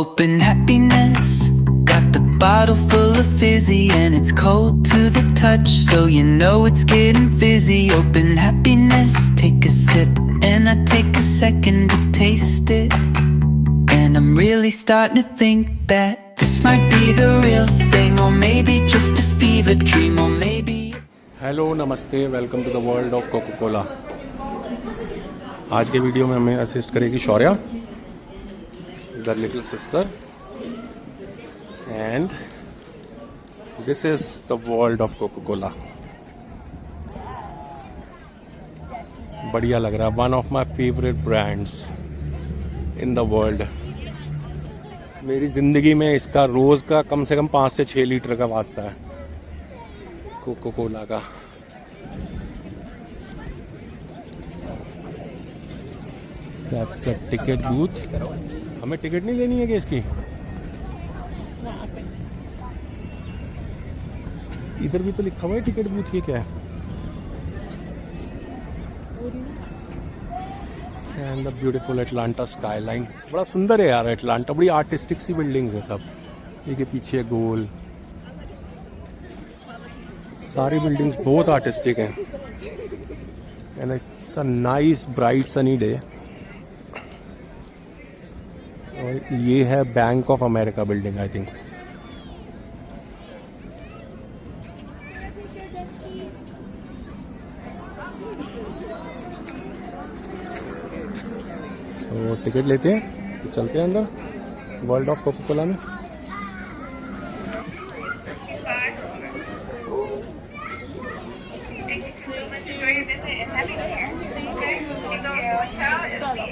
Open happiness. Got the bottle full of fizzy and it's cold to the touch, so you know it's getting fizzy. Open happiness. Take a sip and I take a second to taste it, and I'm really starting to think that this might be the real thing, or maybe just a fever dream, or maybe. Hello नमस्ते, welcome to the world of Coca Cola. आज के video में हमें assist करेगी Shaurya, the little sister, and this is the world of Coca Cola. बढ़िया लग रहा है, one of my favourite brands in the world. मेरी ज़िंदगी में इसका रोज़ का कम से कम 5 से 6 लीटर का वास्ता है कोका कोला का। That's the ticket booth. हमें टिकट नहीं लेनी है कि इसकी? इधर भी तो लिखा हुआ है टिकट बूथ, ये क्या है? And the beautiful Atlanta skyline. बड़ा सुंदर है यार एटलांटा, बड़ी आर्टिस्टिक सी बिल्डिंग्स है सब। ये के पीछे गोल, सारी बिल्डिंग्स बहुत आर्टिस्टिक हैं। And it's a nice bright sunny day. और ये है bank of America building, I think. तो टिकट लेते हैं, तो चलते हैं अंदर वर्ल्ड ऑफ कोका कोला में।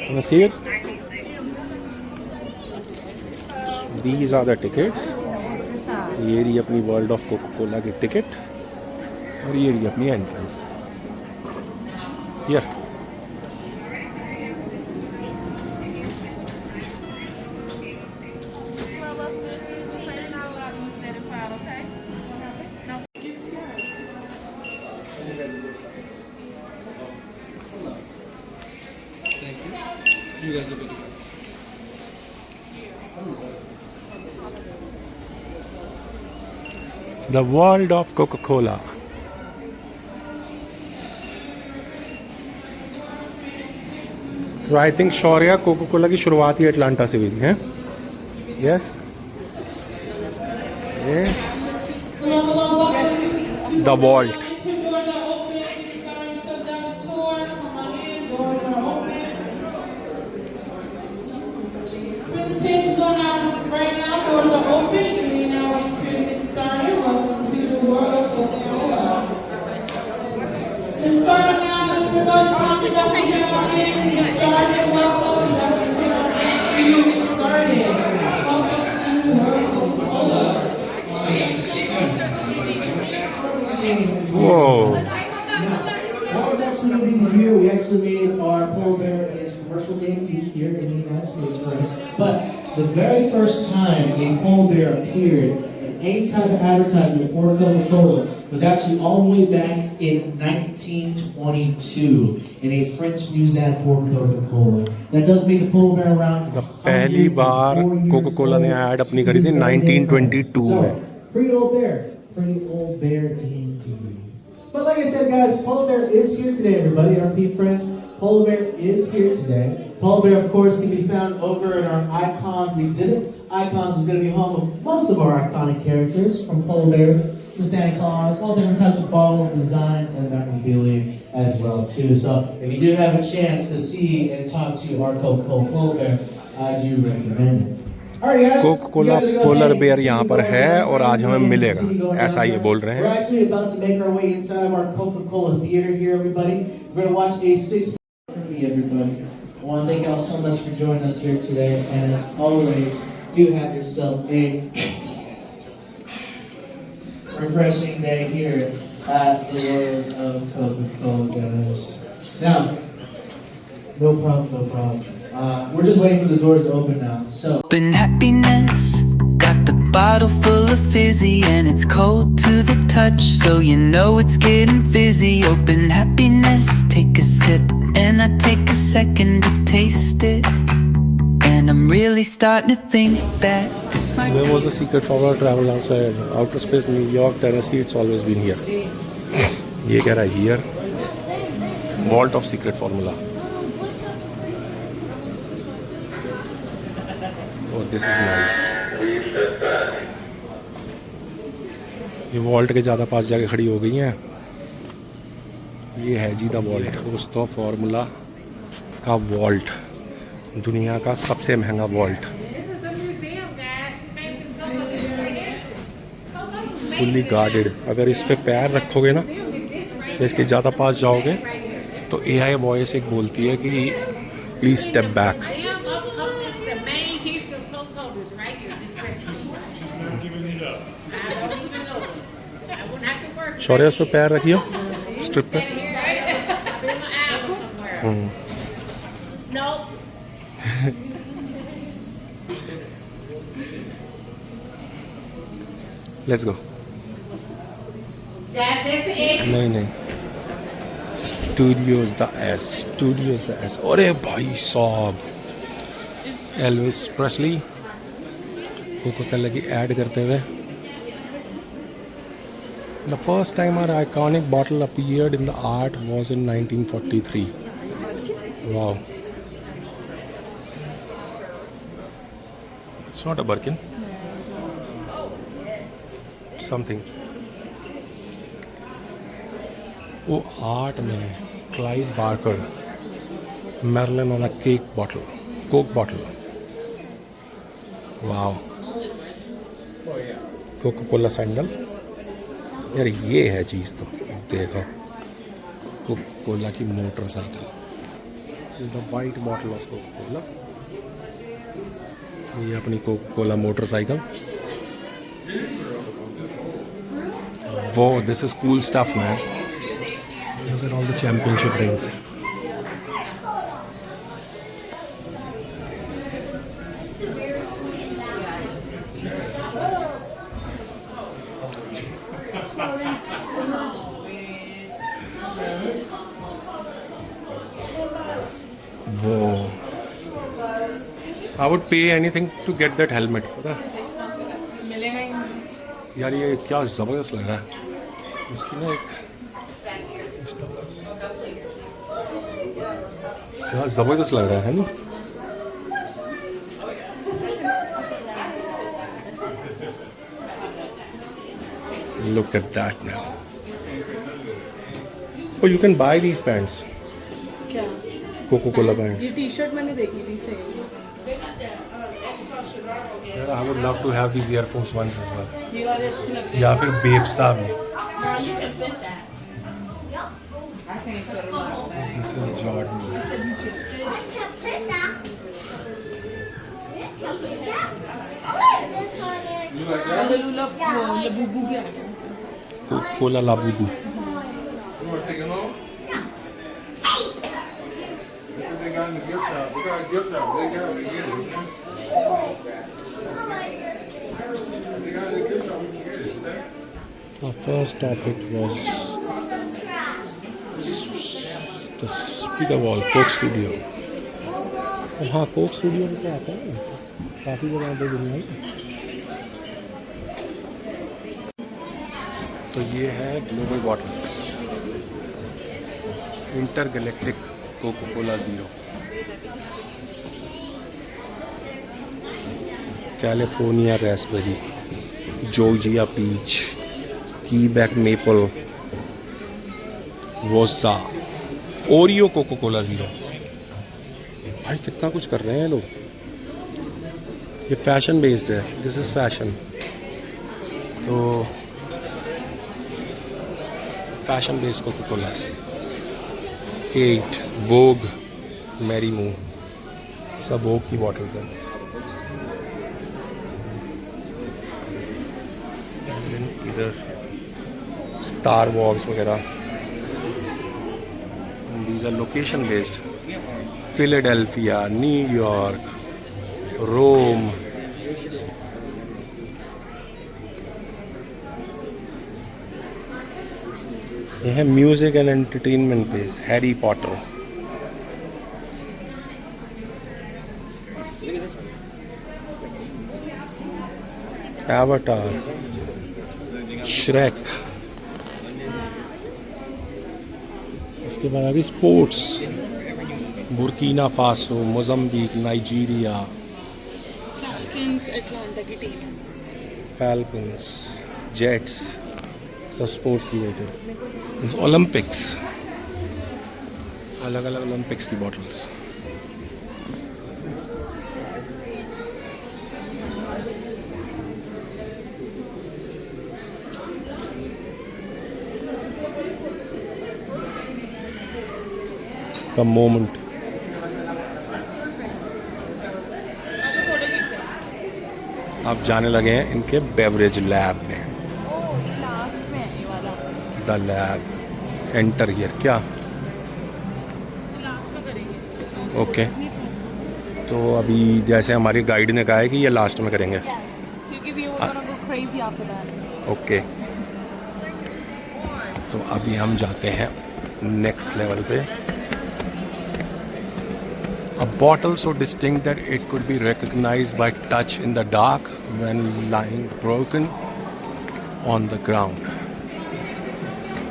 Can I see it? These are the tickets. ये रही अपनी वर्ल्ड ऑफ कोका कोला की टिकट, और ये रही अपनी entrance. Here the world of Coca-Cola. तो I think Shaurya Coca Cola की शुरुआत ही अटलांटा से हुई थी, हैं? यस, ये the vault. Whoa. That was actually moving the year. We actually made our Polar Bear its commercial debut here in the United States for us. But the very first time a Polar Bear appeared in any type of advertisement for Coca-Cola was actually all the way back in 1922 in a French news ad for Coca-Cola. That does make the Polar Bear around. पहली बार Coca Cola ने add अपनी करी थी 1922 में। Pretty old bear indeed. But like I said, guys, Polar Bear is here today, everybody, our P friends. Polar Bear is here today. Polar Bear, of course, can be found over in our Icons exhibit. Icons is going to be home of most of our iconic characters, from Polar Bears to Santa Claus, all different types of bottle designs and memorabilia as well, too. So if you do have a chance to see and talk to our Coca-Cola Polar Bear, I do recommend it. Coca Cola polar bear यहाँ पर है और आज हमें मिलेगा, ऐसा ये बोल रहे हैं। We're actually about to make our way inside of our Coca-Cola theater here, everybody. We're going to watch a 6-movie, everybody. I want to thank y'all so much for joining us here today, and as always, do have yourself a refreshing day here at the World of Coca-Cola, guys. Now, no problem. We're just waiting for the doors to open now. So Open happiness. Got the bottle full of fizzy and it's cold to the touch, so you know it's getting fizzy. Open happiness. Take a sip and I take a second to taste it, and And I'm really starting to think that this might Where was the secret formula travel outside outer space? New York, Tennessee. It's always been here. ये कह रहा है here. Vault of secret formula. Oh, this is nice. ये vault के ज़्यादा पास जाके खड़ी हो गई हैं. ये है जी द वॉल्ट. दोस्तों फार्मूला का वॉल्ट, दुनिया का सबसे महंगा वॉल्ट. Fully guarded. अगर इस पे पैर रखोगे ना, इसके ज़्यादा पास जाओगे तो AI वॉइस एक बोलती है कि प्लीज़ स्टेप बैक. शौर्य उस पर पैर रखियो स्ट्रिप पे. Let's go. नहीं स्टूडियोज द एस. अरे भाई साहब, एल्विस प्रेस्ली कोका कोला की ऐड करते हुए. The first time our iconic bottle appeared in the art was in 1943. Wow. It's not a Birkin. Something. वो आर्ट में Clive Barker, Marilyn on a cake bottle, Coke bottle. Wow. Coca-Cola sandal. यार ये है चीज़ तो देखो. Coca Cola की motorcycle, the white bottle of Coca Cola. ये अपनी कोका कोला मोटरसाइकिल. वो this is cool stuff man. Look at all the championship rings. Whoa. I would pay anything to get that helmet. पता है यार, ये क्या ज़बरदस्त लग रहा है. इसकी ना एक क्या ज़बरदस्त लग रहा है ना. Look at that now. Oh, you can buy these pants. क्या? Coca-Cola pants. ये टी-शर्ट मैंने देखी थी सेल. यार I would love to have these Air Force Ones as well. ये वाले अच्छे लगते हैं. या फिर बेबसा में. This is Jordan. लबूबू भी आ गया. Coca-Cola Labubu. They got in the gift shop. They got a gift shop. They got it. They got in the gift shop. We can get it. Our first topic was the speaker wall, Coke Studio. हाँ, Coke Studio में क्या आता है, काफ़ी जगह पे दुनिया में. तो ये है global bottles, intergalactic Coca Cola zero, California raspberry, Georgia peach, Quebec maple, वोसा, ओरियो कोका-कोला ज़ीरो. भाई कितना कुछ कर रहे हैं लोग. ये फैशन बेस्ड है. This is fashion. तो fashion based Coca Cola, Kate, Vogue, Mary Moon, सब वोग की बॉटल्स हैं. इधर स्टार वॉर्स वगैरह. These are location based. Philadelphia, New York, Rome. ये है music and entertainment base, Harry Potter. Avatar, Shrek. इसके बाद आ गई sports, Burkina Faso, Mozambique, Nigeria, Kings Atlanta की टीम। फैल्कन्स, जेट्स, सब स्पोर्ट्स रिलेटेड। इस ओलंपिक्स, अलग अलग ओलंपिक्स की बॉटल्स। The moment. आप जाने लगे हैं इनके बेवरेज लैब में। लास्ट में है ये वाला, द लैब, एंटर हियर। क्या? लास्ट में करेंगे। ओके, तो अभी जैसे हमारी गाइड ने कहा है कि ये लास्ट में करेंगे। क्योंकि we were gonna go crazy after that. Okay, तो अभी हम जाते हैं नेक्स्ट लेवल पे। A bottle so distinct that it could be recognized by touch in the dark when lying broken on the ground.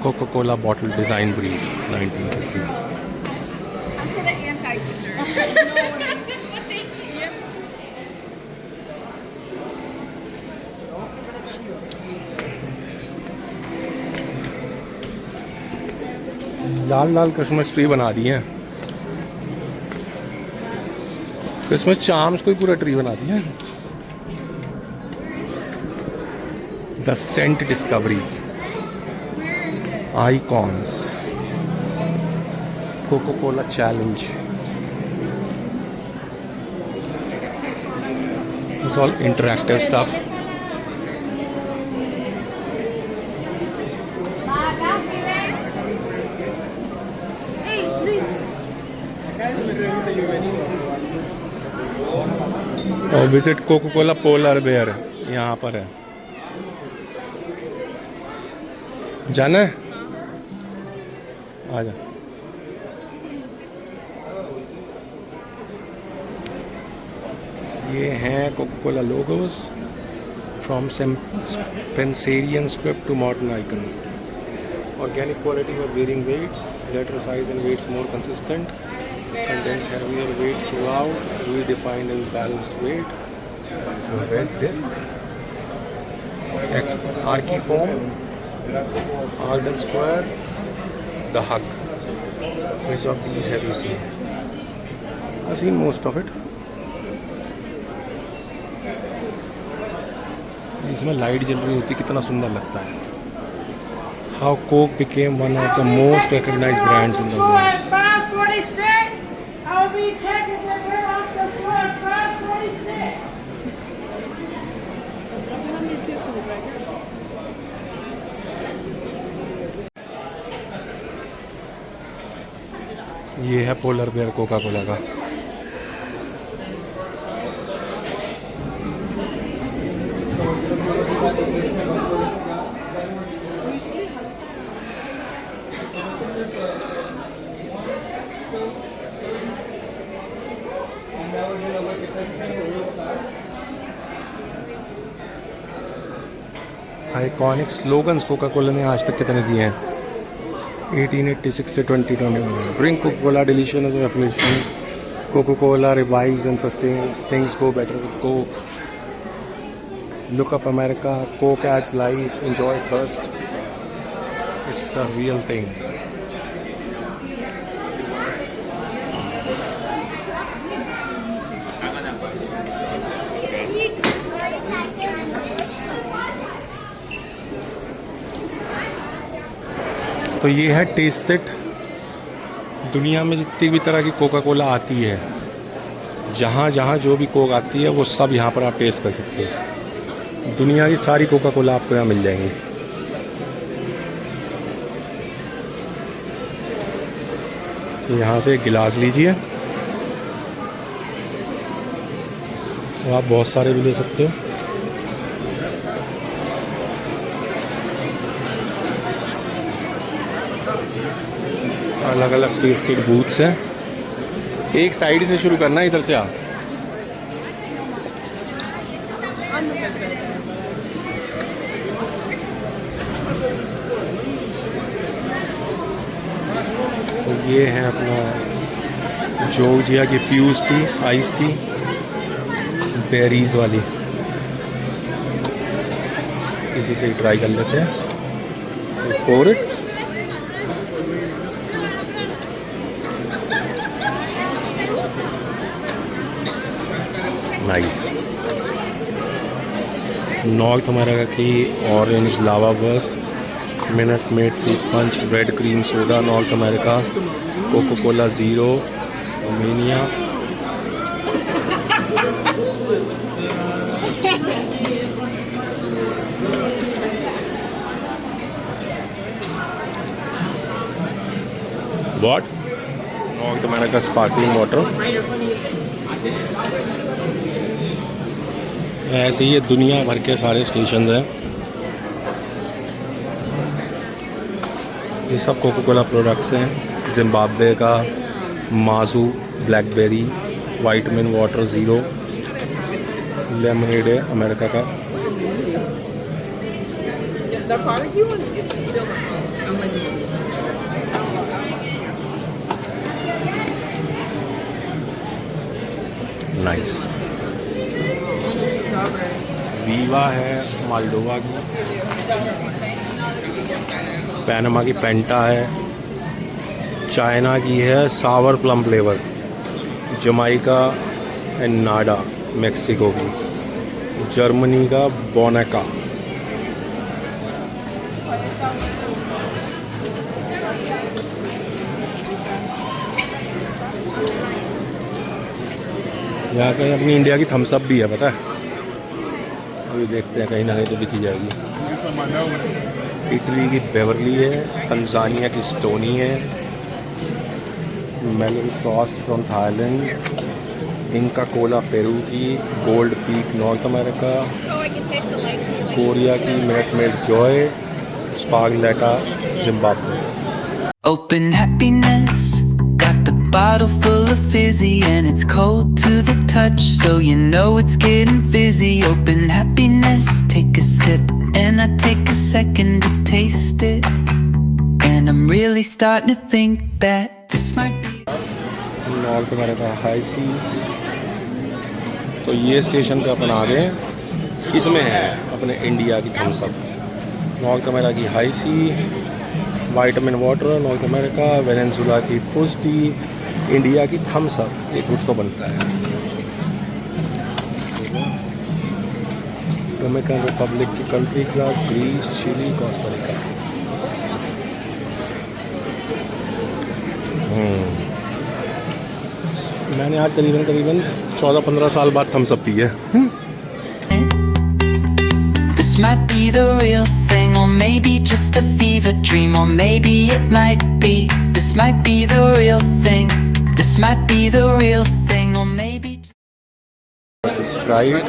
Coca-Cola bottle design brief, 1950. Lal Lal Christmas tree बना दिए हैं। Christmas charms को ही पूरा tree बना दिया। The scent discovery, icons, Coca-Cola challenge, it's all interactive stuff. और visit Coca-Cola polar bear यहाँ पर है। जाना है? आजा। ये हैं Coca-Cola logos, from Spencerian script to modern icon. Organic quality of varying weights, letter size and weights more consistent. Contains heavier weight throughout, redefined and balanced weight. Red disc, archy foam, Arden square, the hug. Which of these have you seen? I've seen most of it. इसमें light जल रही होती, कितना सुंदर लगता है। How Coke became one of the most recognized brands in the world. 546. I'll be taking the air off the floor. 546. ये है पोलर बेयर कोका-कोला का। आइकॉनिक स्लोगन्स कोका-कोला ने आज तक कितने दिए हैं? 1886 से 2021। Drink Coca-Cola, delicious revolution, Coca-Cola revives and sustains, things go better with Coke, look up America, Coke adds life, enjoy thirst, it's the real thing. तो ये है टेस्ट इट। दुनिया में जितनी भी तरह की कोका कोला आती है, जहाँ जहाँ जो भी कोक आती है, वो सब यहाँ पर आप टेस्ट कर सकते हो। दुनिया की सारी कोका कोला आपको यहाँ मिल जाएंगी। तो यहाँ से एक गिलास लीजिए, और आप बहुत सारे भी ले सकते हो। अलग अलग टेस्टेड बूथ्स हैं। एक साइड से शुरू करना है, इधर से आप। तो ये है अपना जॉर्जिया की Fuze tea, ice tea, berries वाली। इसी से ही ट्राई कर लेते हैं। और नाइस। नॉर्थ अमेरिका की orange lava burst, Minute Maid fruit punch, red cream soda North America, Coca Cola zero Romania, what North America sparkling water. ऐसे ही ये दुनिया भर के सारे स्टेशन हैं। ये सब कोको कोला प्रोडक्ट्स हैं। जिम्बाब्वे का माजू blackberry, vitamin water zero, lemonade है अमेरिका का। नाइस। वीवा है माल्डोवा की, पैनामा की पेंटा है, चाइना की है sour plum flavour, Jamaica and नाडा मेक्सिको की, जर्मनी का बोनेका, यहाँ कहीं अपनी इंडिया की थम्स अप भी है पता है। अभी देखते हैं, कहीं ना कहीं तो दिखी जाएगी। इटली की बेवरली है, तंजानिया की स्टोनी है, melon frost from Thailand, Inca Cola Peru की, Gold Peak North America, Korea की मिनट मेड जॉय, स्पार्गलेटा Zimbabwe. Open happiness, got the bottle full of fizzy and it's cold to the touch, so you know it's getting fizzy. Open happiness, take a sip and I take a second to taste it, and I'm really starting to think that this might be North America Hi C. तो ये station पे अपन आ गए हैं, किसमें है अपने India की Thums Up. North America की Hi C, vitamin water North America, Venezuela की फुज टी, इंडिया की थम्स अप। ये गुड को बनता है। डोमिनिकन रिपब्लिक की country club, Greece, Chile, Costa Rica. मैंने आज करीबन 14-15 साल बाद थम्स अप पी है। This might be the real thing, or maybe just a fever dream, or maybe it might be. This might be the real thing. This might be the real thing, or maybe. Sprite,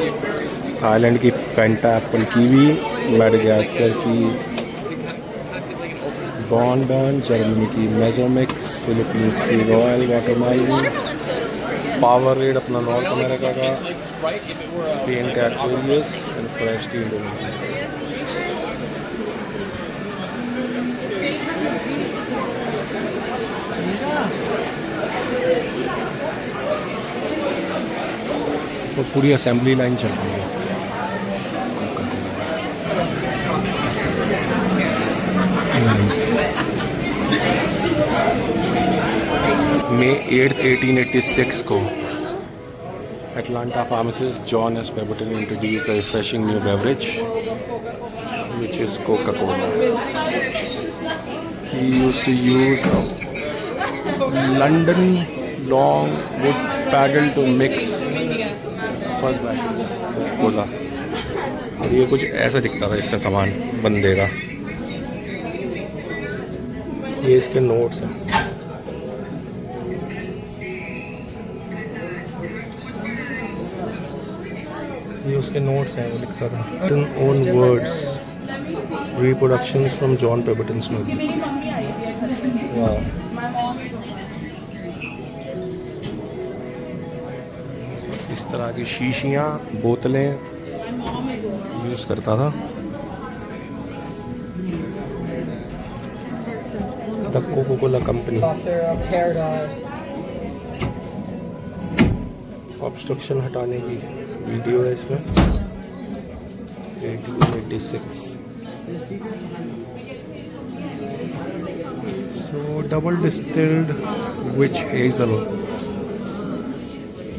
Thailand की पेंटा Apple kiwi, Madagascar की बॉन्डन, Germany की मेजोमिक्स, Philippines की royal watermelon, power red अपना north America का, Spain का Aquarius and fresh T Indonesia. तो पूरी assembly line चल रही है। May 8th, 1886 को Atlanta pharmacist John S. Pemberton introduced the refreshing new beverage, which is Coca-Cola. He used to use London long wood paddle to mix first batches of Coca-Cola. और ये कुछ ऐसा दिखता था इसका सामान बंदे का। ये इसके नोट्स हैं। ये उसके नोट्स हैं, वो लिखता था own words, reproductions from John Pemberton's notebook. वाह, इस तरह की शीशियाँ, बोतलें यूज़ करता था। The Coca Cola company. ऑब्स्ट्रक्शन हटाने की वीडियो है इसमें। 1886। So double distilled witch hazel।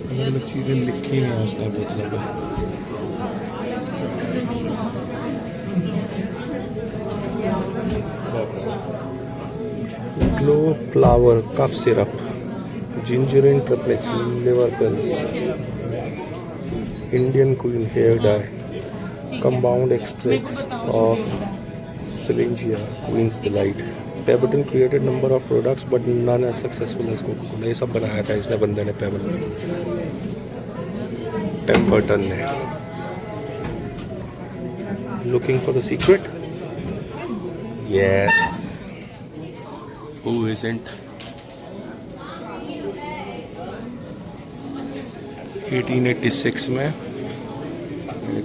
अलग अलग चीज़ें लिखी हैं उसने बोतल पे। Glow flower cough syrup, gingerine triplex, liver pills, Indian queen hair dye, compound extracts of stillingia, queen's delight. Pemberton created number of products but none as successful as Coca Cola. ये सब बनाया था इसने बंदे ने, पेबरटन ने। Looking for the secret? Yes, who isn't? 1886 में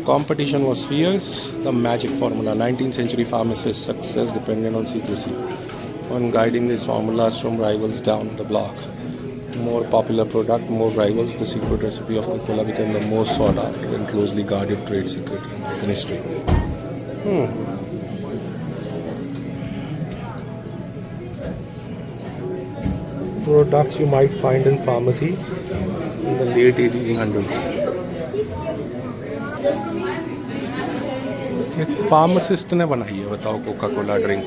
competition was fierce. The magic formula, 19th century pharmacist success depended on secrecy, on guiding these formulas from rivals down the block. More popular product, more rivals. The secret recipe of Coca-Cola became the most sought after and closely guarded trade secret in American history. Products you might find in pharmacy in the late 1800s. एक pharmacist ने बनाई है, बताओ, Coca Cola drink.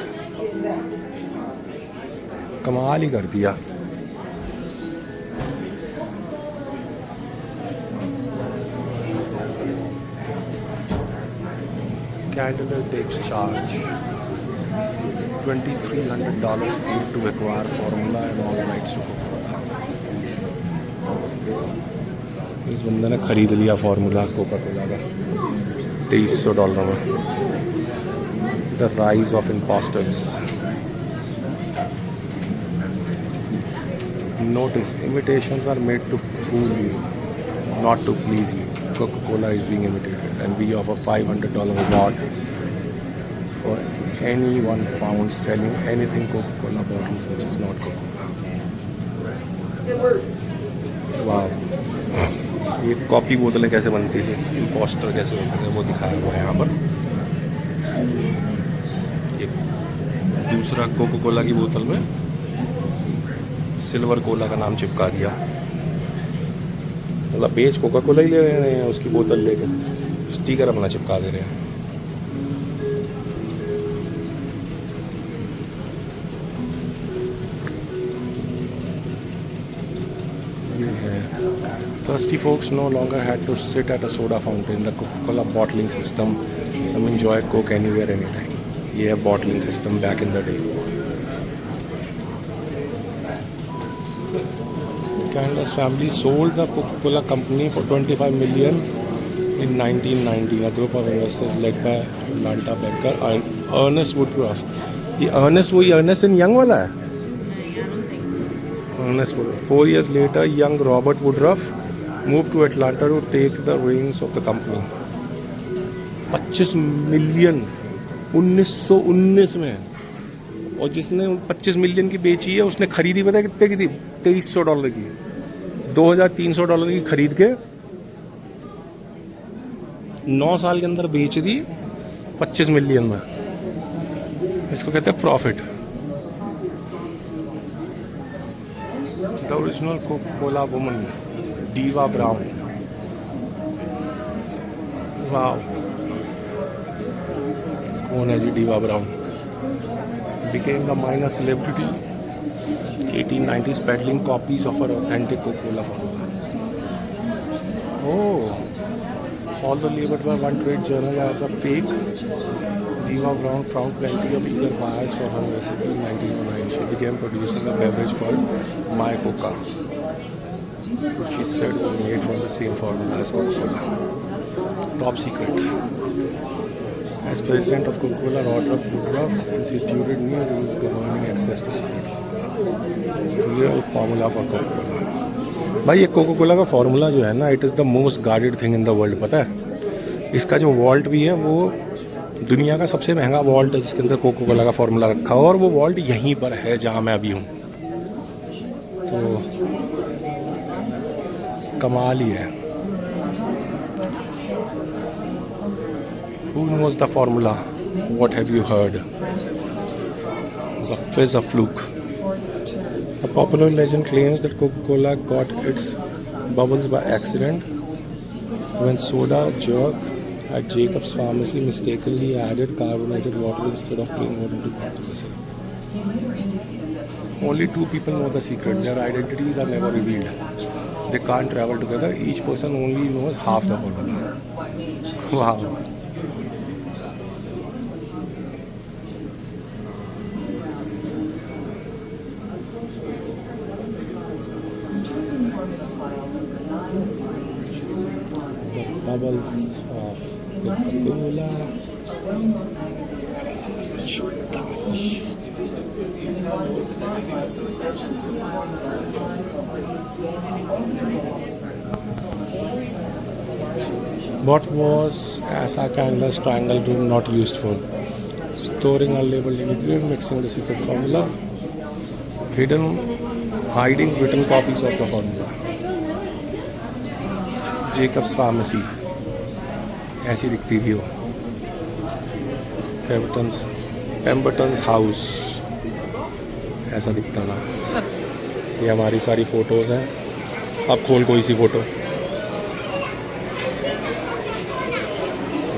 कमाल ही कर दिया। Candler takes charge. $2,300 paid to acquire formula and all rights to Coca-Cola. इस बंदे ने खरीद लिया फॉर्मूला कोका कोला का $2,300 में। The rise of impostors. Notice, imitations are made to fool you, not to please you. Coca-Cola is being imitated, and we offer $500 reward for any £1 selling anything Coca-Cola bottles which is not Coca-Cola. Wow. ये copy बोतलें कैसे बनती थी, impostor कैसे होते थे, वो दिखाया हुआ है यहाँ पर। ये दूसरा कोका-कोला की बोतल में सिल्वर कोला का नाम चिपका दिया। मतलब बेच कोका-कोला ही ले रहे हैं, उसकी बोतल लेके स्टिकर अपना चिपका दे रहे हैं। ये है thirsty folks no longer had to sit at a soda fountain. The Coca-Cola bottling system let them enjoy Coke anywhere, anytime. ये है bottling system back in the day. Candler's family sold the Coca-Cola company for $25 million in 1919. A group of investors led by Atlanta banker Ernest Woodruff. ये Ernest वही Ernest and Young वाला है? Ernest Woodruff. 4 years later, young Robert Woodruff moved to Atlanta to take the reins of the company. 25 million 1919 में, और जिसने 25 million की बेची है उसने खरीदी पता है कितने की थी? $2,300 की। $2,300 की खरीद के 9 साल के अंदर बेच दी 25 मिलियन में। इसको कहते हैं profit. The original Coca Cola woman Diva Brown. वाह, कौन है जी Diva Brown? Became the minor celebrity 1890s, peddling copies of her authentic Coca-Cola formula. Oh, although labeled by one trade journal as a fake, Diva Brown found plenty of eager buyers for her recipe in 1909. She began producing a beverage called My Coca, which she said was made from the same formula as Coca-Cola. Top secret. As president of Coca-Cola, Robert Woodruff instituted new rules governing access to secret formula. Real formula for Coca-Cola. भाई ये Coca Cola का formula जो है ना, it is the most guarded thing in the world. पता है, इसका जो वॉल्ट भी है वो दुनिया का सबसे महंगा वॉल्ट है जिसके अंदर कोको कोला का फॉर्मूला रखा हो, और वो वॉल्ट यहीं पर है जहाँ मैं अभी हूँ। तो कमाल ही है। Who knows the formula? What have you heard? The fizz a fluke. A popular legend claims that Coca-Cola got its bubbles by accident when soda jerk at Jacob's Pharmacy mistakenly added carbonated water instead of plain water to bottle the syrup. Only two people know the secret. Their identities are never revealed. They can't travel together. Each person only knows half the formula. Wow. Bubbles of Coca-Cola. What was ऐसा canvas triangle tool not used for? Storing unlabeled ingredient, mixing the secret formula, hiding written copies of the formula. Jacob's Pharmacy ऐसी दिखती थी वो। पेम्बरटन्स house ऐसा दिखता था। ये हमारी सारी फोटोज़ हैं। अब खोल कोई सी फ़ोटो।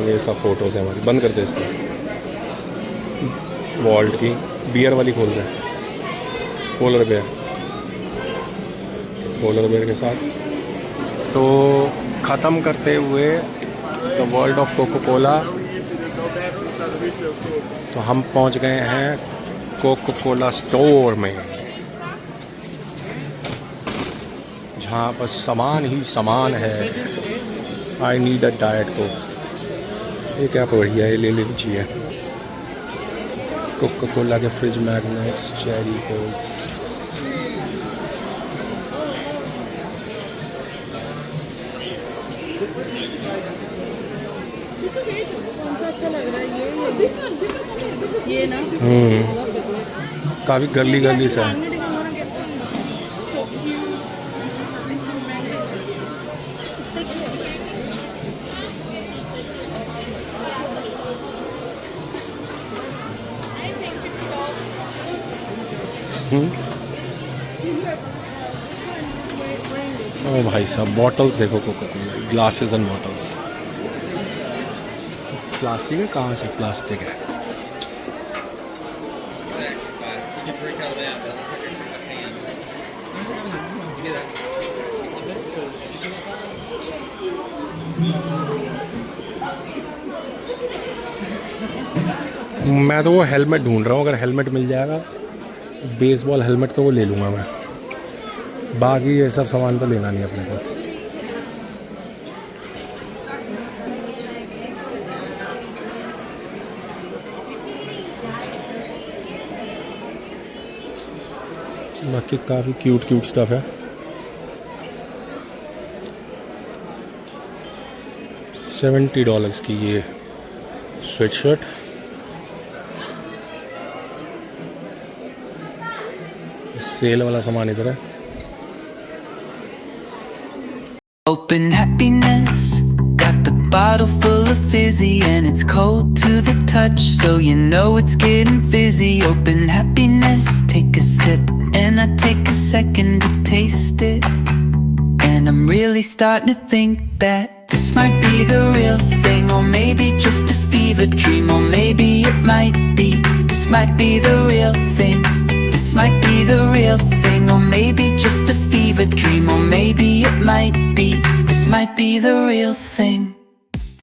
ये सब फोटोज़ हैं हमारी। बंद कर दे इसको। वॉल्ट की बियर वाली खोल दे। पोलर बेयर के साथ। तो ख़त्म करते हुए the world of Coca Cola, तो हम पहुंच गए हैं कोको कोला स्टोर में, जहाँ पर सामान ही सामान है। I need a diet Coke. ये क्या बढ़िया है, ले लेनी चाहिए। कोको कोला के फ्रिज मैग्नेट्स, चेरी कोक्स। ये ना काफ़ी गर्ली सा है। ओ भाई साहब, बॉटल्स देखो Coca Cola, glasses and bottles. Plastic है, कहाँ से प्लास्टिक है? मैं तो वो हेलमेट ढूंढ रहा हूँ, अगर हेलमेट मिल जाएगा, बेसबॉल हेलमेट, तो वो ले लूँगा मैं। बाकी ये सब सामान तो लेना नहीं अपने को। बाकी काफ़ी क्यूट स्टफ है। $70 की ये स्वेटशर्ट। सेल वाला सामान इधर है। Open happiness, got the bottle full of fizzy and it's cold to the touch, so you know it's getting fizzy. Open happiness, take a sip and I take a second to taste it, and I'm really starting to think that this might be the real thing, or maybe just a fever dream, or maybe it might be. This might be the real thing. This might be the real thing, or maybe just a fever dream, or maybe it might be. This might be the real thing.